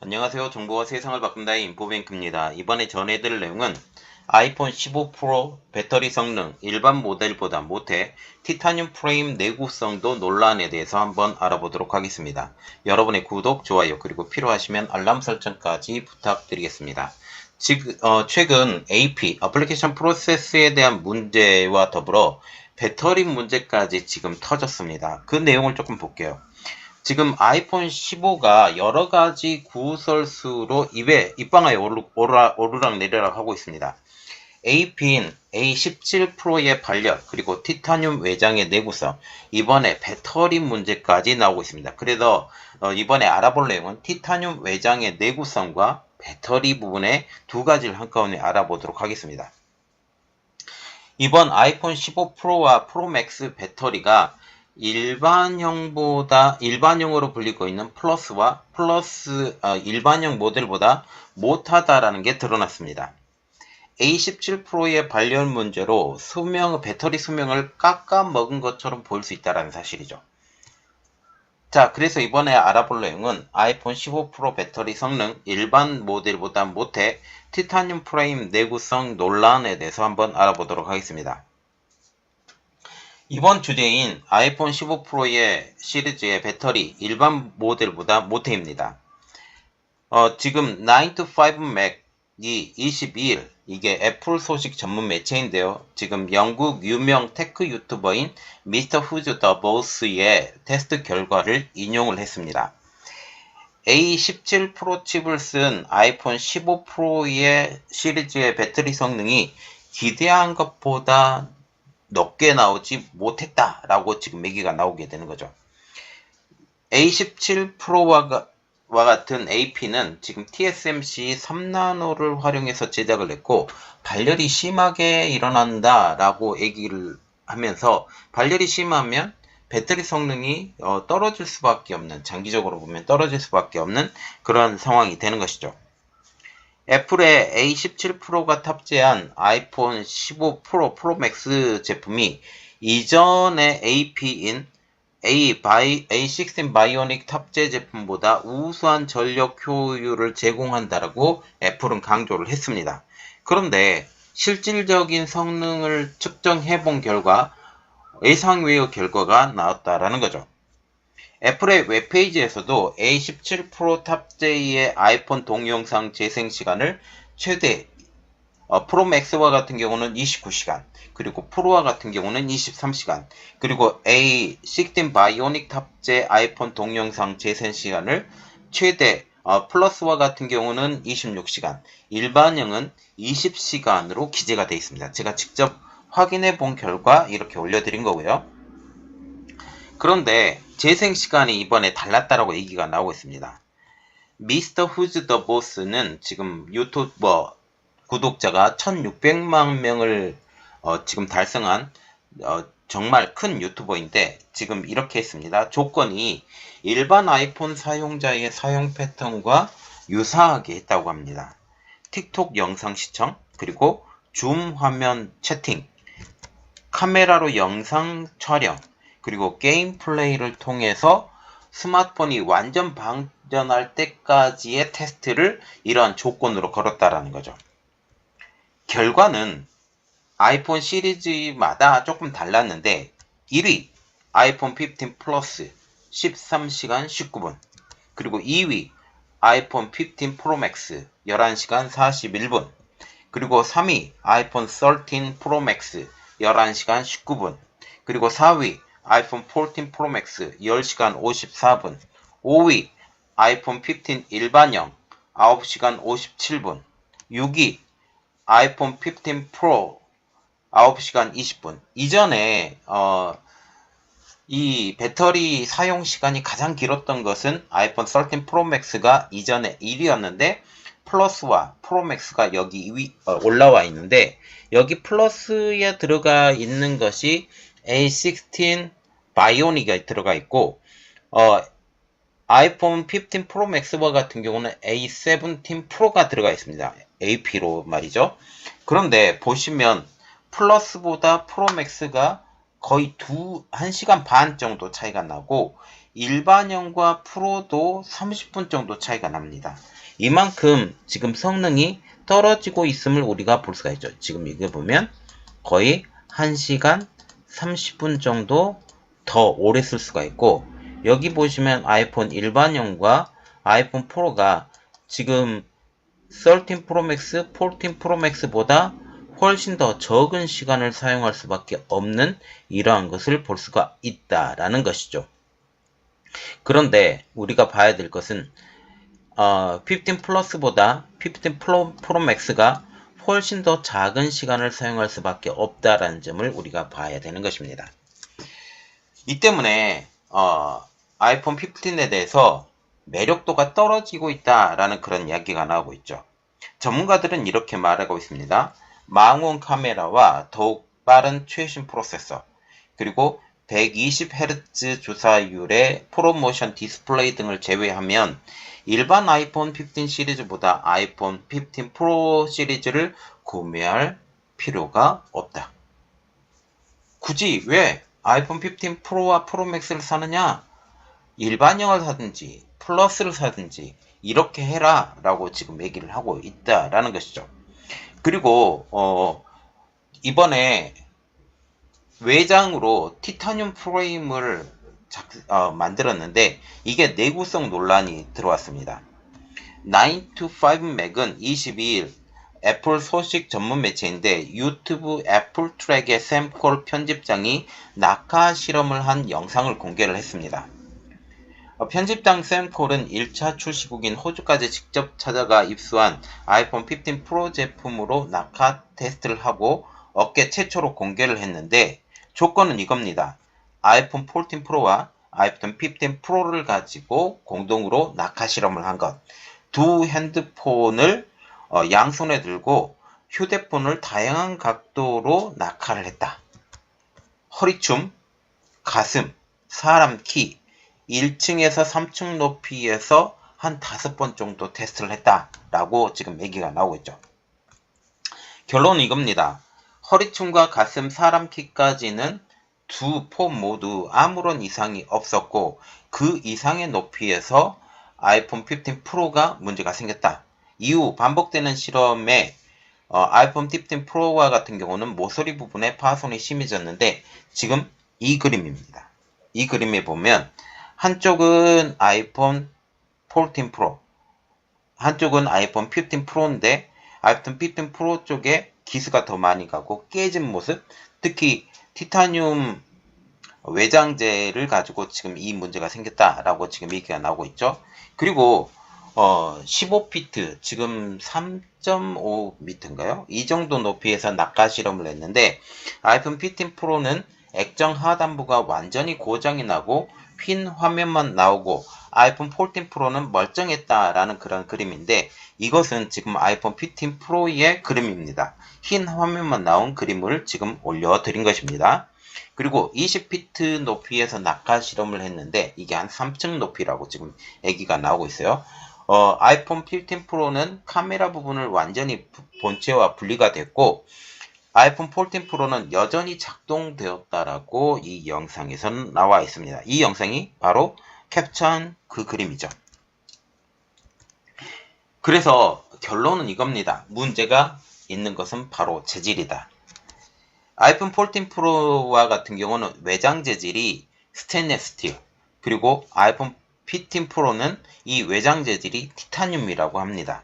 안녕하세요. 정보가 세상을 바꾼다의 인포뱅크입니다. 이번에 전해드릴 내용은 아이폰 15 프로 배터리 성능 일반 모델보다 못해 티타늄 프레임 내구성도 논란에 대해서 한번 알아보도록 하겠습니다. 여러분의 구독, 좋아요, 그리고 필요하시면 알람 설정까지 부탁드리겠습니다. 최근 AP, 애플리케이션 프로세스에 대한 문제와 더불어 배터리 문제까지 지금 터졌습니다. 그 내용을 조금 볼게요. 지금 아이폰 15가 여러 가지 구설수로 입방아에 오르락 내리락 하고 있습니다. AP인 A17 프로의 발열, 그리고 티타늄 외장의 내구성, 이번에 배터리 문제까지 나오고 있습니다. 그래서 이번에 알아볼 내용은 티타늄 외장의 내구성과 배터리 부분의 두 가지를 한꺼번에 알아보도록 하겠습니다. 이번 아이폰 15 프로와 프로 맥스 배터리가 일반형으로 불리고 있는 플러스와 일반형 모델보다 못하다라는 게 드러났습니다. A17 프로의 발열 문제로 배터리 수명을 깎아먹은 것처럼 보일 수 있다는 사실이죠. 자, 그래서 이번에 알아볼 내용은 아이폰 15 프로 배터리 성능 일반 모델보다 못해 티타늄 프레임 내구성 논란에 대해서 한번 알아보도록 하겠습니다. 이번 주제인 아이폰 15 프로의 시리즈의 배터리 일반 모델보다 못해입니다. 지금 9to5Mac이 22일, 이게 애플 소식 전문 매체인데요. 지금 영국 유명 테크 유튜버인 미스터 후즈 더 보스의 테스트 결과를 인용을 했습니다. A17 프로 칩을 쓴 아이폰 15 프로의 시리즈의 배터리 성능이 기대한 것보다 높게 나오지 못했다라고 지금 얘기가 나오게 되는 거죠. A17 프로와 같은 AP는 지금 TSMC 3나노를 활용해서 제작을 했고 발열이 심하게 일어난다라고 얘기를 하면서 발열이 심하면 배터리 성능이 떨어질 수밖에 없는, 장기적으로 보면 떨어질 수밖에 없는 그런 상황이 되는 것이죠. 애플의 A17 프로가 탑재한 아이폰 15 프로 맥스 제품이 이전의 AP인 A16 바이오닉 탑재 제품보다 우수한 전력 효율을 제공한다라고 애플은 강조를 했습니다. 그런데 실질적인 성능을 측정해 본 결과 예상외의 결과가 나왔다라는 거죠. 애플의 웹페이지에서도 A17 프로 탑재의 아이폰 동영상 재생 시간을 최대 프로 맥스와 같은 경우는 29시간, 그리고 프로와 같은 경우는 23시간, 그리고 A16 바이오닉 탑재 아이폰 동영상 재생 시간을 최대 플러스와 같은 경우는 26시간, 일반형은 20시간으로 기재가 되어 있습니다. 제가 직접 확인해 본 결과 이렇게 올려드린 거고요. 그런데 재생 시간이 이번에 달랐다라고 얘기가 나오고 있습니다. 미스터 후즈 더 보스는 지금 유튜버 구독자가 1600만 명을 지금 달성한 정말 큰 유튜버인데 지금 이렇게 했습니다. 조건이 일반 아이폰 사용자의 사용 패턴과 유사하게 했다고 합니다. 틱톡 영상 시청, 그리고 줌 화면 채팅, 카메라로 영상 촬영, 그리고 게임 플레이를 통해서 스마트폰이 완전 방전할 때까지의 테스트를 이러한 조건으로 걸었다라는 거죠. 결과는 아이폰 시리즈마다 조금 달랐는데 1위 아이폰 15 플러스 13시간 19분, 그리고 2위 아이폰 15 프로 맥스 11시간 41분, 그리고 3위 아이폰 13 프로 맥스 11시간 19분, 그리고 4위 아이폰 14 프로 맥스 10시간 54분, 5위 아이폰 15 일반형 9시간 57분, 6위 아이폰 15 프로 9시간 20분. 이전에 이 배터리 사용 시간이 가장 길었던 것은 아이폰 13 프로 맥스가 이전에 1위였는데 플러스와 프로 맥스가 여기 올라와 있는데, 여기 플러스에 들어가 있는 것이 A16 바이오닉이 들어가 있고 아이폰 15 프로 맥스와 같은 경우는 A17 프로가 들어가 있습니다. AP로 말이죠. 그런데 보시면 플러스보다 프로 맥스가 거의 1시간 반 정도 차이가 나고 일반형과 프로도 30분 정도 차이가 납니다. 이만큼 지금 성능이 떨어지고 있음을 우리가 볼 수가 있죠. 지금 이게 보면 거의 1시간 30분 정도 더 오래 쓸 수가 있고, 여기 보시면 아이폰 일반형과 아이폰 프로가 지금 13 프로 맥스, 14 프로 맥스보다 훨씬 더 적은 시간을 사용할 수밖에 없는 이러한 것을 볼 수가 있다라는 것이죠. 그런데 우리가 봐야 될 것은 15 플러스보다 15 프로 맥스가 훨씬 더 작은 시간을 사용할 수밖에 없다라는 점을 우리가 봐야 되는 것입니다. 이 때문에 아이폰 15에 대해서 매력도가 떨어지고 있다라는 그런 이야기가 나오고 있죠. 전문가들은 이렇게 말하고 있습니다. 망원 카메라와 더욱 빠른 최신 프로세서, 그리고 120Hz 조사율의 프로모션 디스플레이 등을 제외하면 일반 아이폰 15 시리즈보다 아이폰 15 프로 시리즈를 구매할 필요가 없다. 굳이 왜 아이폰 15 프로와 프로 맥스를 사느냐? 일반형을 사든지 플러스를 사든지 이렇게 해라 라고 지금 얘기를 하고 있다라는 것이죠. 그리고 이번에 외장으로 티타늄 프레임을 만들었는데 이게 내구성 논란이 들어왔습니다. 9to5Mac은 22일 애플 소식 전문 매체인데 유튜브 애플 트랙의 샘콜 편집장이 낙하 실험을 한 영상을 공개를 했습니다. 편집장 샘콜은 1차 출시국인 호주까지 직접 찾아가 입수한 아이폰 15 프로 제품으로 낙하 테스트를 하고 업계 최초로 공개를 했는데 조건은 이겁니다. 아이폰 14 프로와 아이폰 15 프로를 가지고 공동으로 낙하 실험을 한 것. 두 핸드폰을 양손에 들고 휴대폰을 다양한 각도로 낙하를 했다. 허리춤, 가슴, 사람 키, 1층에서 3층 높이에서 한 5번 정도 테스트를 했다라고 지금 얘기가 나오고 있죠. 결론은 이겁니다. 허리춤과 가슴, 사람 키까지는 두 폰 모두 아무런 이상이 없었고 그 이상의 높이에서 아이폰 15 프로가 문제가 생겼다. 이후 반복되는 실험에 아이폰 15 프로와 같은 경우는 모서리 부분에 파손이 심해졌는데 지금 이 그림입니다. 이 그림에 보면 한쪽은 아이폰 14 프로, 한쪽은 아이폰 15 프로인데 아이폰 15 프로 쪽에 기스가 더 많이 가고 깨진 모습, 특히 티타늄 외장재를 가지고 지금 이 문제가 생겼다라고 지금 얘기가 나오고 있죠. 그리고 15피트, 지금 3.5m인가요? 이 정도 높이에서 낙하 실험을 했는데 아이폰 15 프로는 액정 하단부가 완전히 고장이 나고 휜 화면만 나오고 아이폰 14 프로는 멀쩡했다라는 그런 그림인데 이것은 지금 아이폰 15 프로의 그림입니다. 흰 화면만 나온 그림을 지금 올려드린 것입니다. 그리고 20피트 높이에서 낙하 실험을 했는데 이게 한 3층 높이라고 지금 얘기가 나오고 있어요. 아이폰 15 프로는 카메라 부분을 완전히 본체와 분리가 됐고 아이폰 14 프로는 여전히 작동되었다라고 이 영상에서는 나와 있습니다. 이 영상이 바로 캡처한 그 그림이죠. 그래서 결론은 이겁니다. 문제가 있는 것은 바로 재질이다. 아이폰 14 프로와 같은 경우는 외장 재질이 스테인리스 스틸, 그리고 아이폰 15 프로는 이 외장 재질이 티타늄이라고 합니다.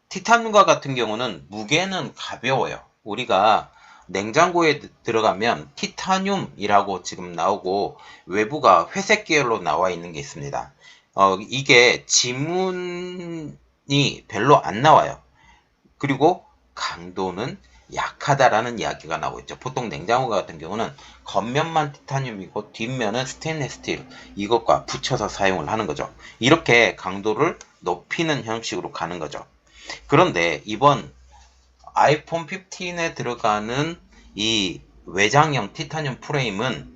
티타늄과 같은 경우는 무게는 가벼워요. 우리가 냉장고에 들어가면 티타늄이라고 지금 나오고 외부가 회색 계열로 나와 있는 게 있습니다. 이게 지문이 별로 안 나와요. 그리고 강도는 약하다라는 이야기가 나오고 있죠. 보통 냉장고 같은 경우는 겉면만 티타늄이고 뒷면은 스테인리스 스틸, 이것과 붙여서 사용을 하는 거죠. 이렇게 강도를 높이는 형식으로 가는 거죠. 그런데 이번 아이폰 15에 들어가는 이 외장형 티타늄 프레임은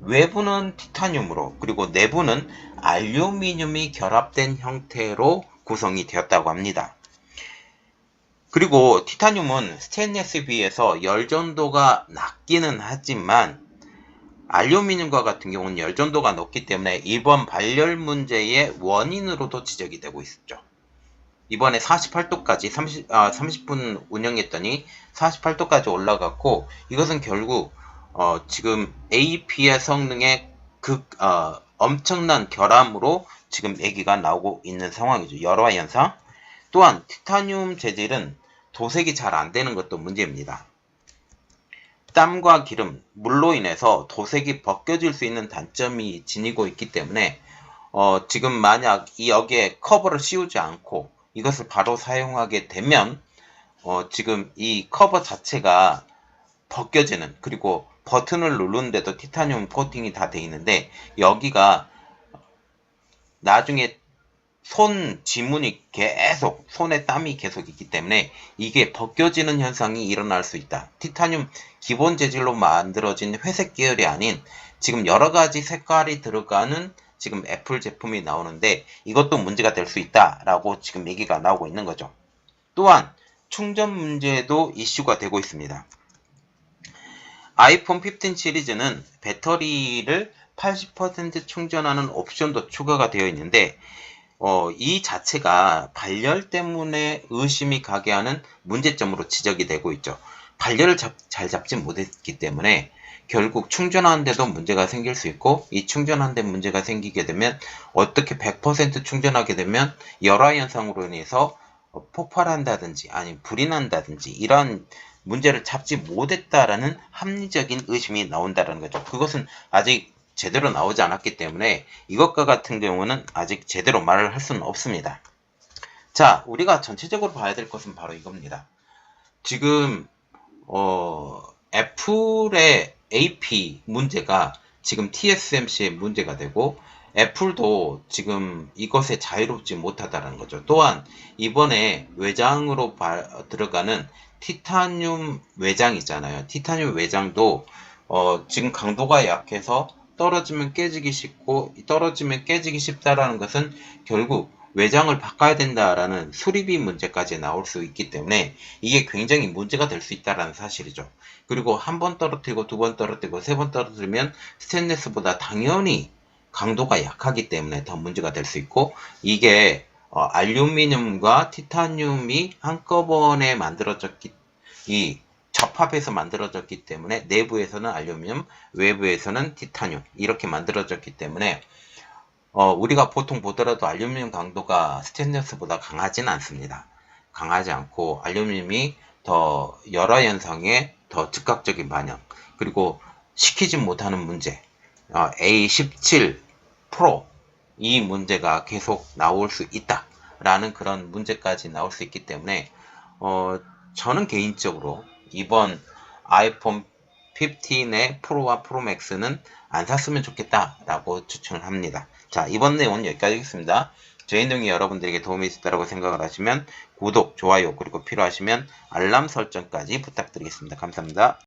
외부는 티타늄으로 그리고 내부는 알루미늄이 결합된 형태로 구성이 되었다고 합니다. 그리고 티타늄은 스테인리스에 비해서 열전도가 낮기는 하지만 알루미늄과 같은 경우는 열전도가 높기 때문에 이번 발열 문제의 원인으로도 지적이 되고 있었죠. 이번에 48도까지 30분 운영했더니 48도까지 올라갔고, 이것은 결국 지금 AP의 성능의 엄청난 결함으로 지금 얘기가 나오고 있는 상황이죠. 열화 현상. 또한 티타늄 재질은 도색이 잘 안 되는 것도 문제입니다. 땀과 기름, 물로 인해서 도색이 벗겨질 수 있는 단점이 지니고 있기 때문에 지금 만약 여기에 커버를 씌우지 않고 이것을 바로 사용하게 되면 지금 이 커버 자체가 벗겨지는, 그리고 버튼을 누르는데도 티타늄 코팅이 다 돼 있는데 여기가 나중에 손 지문이 계속, 손에 땀이 계속 있기 때문에 이게 벗겨지는 현상이 일어날 수 있다. 티타늄 기본 재질로 만들어진 회색 계열이 아닌 지금 여러 가지 색깔이 들어가는 지금 애플 제품이 나오는데 이것도 문제가 될 수 있다라고 지금 얘기가 나오고 있는 거죠. 또한 충전 문제도 이슈가 되고 있습니다. 아이폰 15 시리즈는 배터리를 80% 충전하는 옵션도 추가가 되어 있는데 이 자체가 발열 때문에 의심이 가게 하는 문제점으로 지적이 되고 있죠. 발열을 잘 잡지 못했기 때문에 결국 충전하는데도 문제가 생길 수 있고, 이 충전하는데 문제가 생기게 되면 어떻게 100% 충전하게 되면 열화 현상으로 인해서 폭발한다든지 아니면 불이 난다든지 이런 문제를 잡지 못했다라는 합리적인 의심이 나온다는 거죠. 그것은 아직 제대로 나오지 않았기 때문에 이것과 같은 경우는 아직 제대로 말을 할 수는 없습니다. 자, 우리가 전체적으로 봐야 될 것은 바로 이겁니다. 지금 애플의 AP 문제가 지금 TSMC의 문제가 되고, 애플도 지금 이것에 자유롭지 못하다는 거죠. 또한 이번에 외장으로 들어가는 티타늄 외장 있잖아요. 티타늄 외장도 지금 강도가 약해서 떨어지면 깨지기 쉽고, 떨어지면 깨지기 쉽다라는 것은 결국 외장을 바꿔야 된다라는 수리비 문제까지 나올 수 있기 때문에 이게 굉장히 문제가 될 수 있다라는 사실이죠. 그리고 한 번 떨어뜨리고 두 번 떨어뜨리고 세 번 떨어뜨리면 스테인리스보다 당연히 강도가 약하기 때문에 더 문제가 될 수 있고, 이게 알루미늄과 티타늄이 한꺼번에 만들어졌기, 이 접합해서 만들어졌기 때문에 내부에서는 알루미늄, 외부에서는 티타늄 이렇게 만들어졌기 때문에 우리가 보통 보더라도 알루미늄 강도가 스테인리스보다 강하지는 않습니다. 강하지 않고 알루미늄이 더 열화 현상에 더 즉각적인 반영, 그리고 시키지 못하는 문제, A17 프로 이 문제가 계속 나올 수 있다라는 그런 문제까지 나올 수 있기 때문에 저는 개인적으로 이번 아이폰 15의 프로와 프로맥스는 안 샀으면 좋겠다라고 추천을 합니다. 자, 이번 내용은 여기까지 하겠습니다. 저희 내용이 여러분들에게 도움이 있었다고 생각을 하시면 구독, 좋아요, 그리고 필요하시면 알람 설정까지 부탁드리겠습니다. 감사합니다.